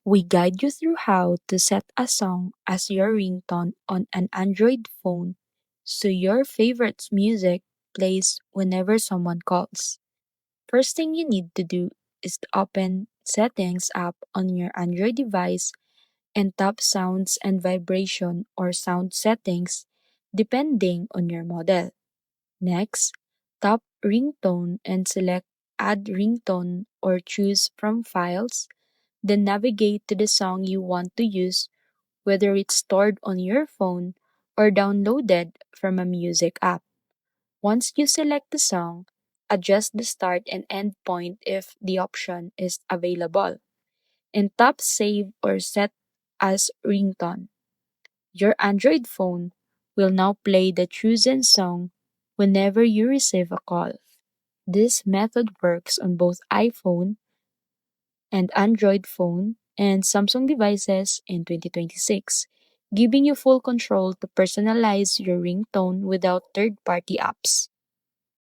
We guide you through how to set a song as your ringtone on an Android phone so your favorite music plays whenever someone calls. First thing you need to do is to open Settings app on your Android device and tap Sounds and Vibration or Sound Settings depending on your model. Next, tap Ringtone and select Add Ringtone or choose from Files, then navigate to the song you want to use, whether it's stored on your phone or downloaded from a music app. Once you select the song, adjust the start and end point if the option is available, and tap Save or Set as Ringtone. Your Android phone will now play the chosen song whenever you receive a call. This method works on both iPhone and Android phone and Samsung devices in 2026, giving you full control to personalize your ringtone without third party apps.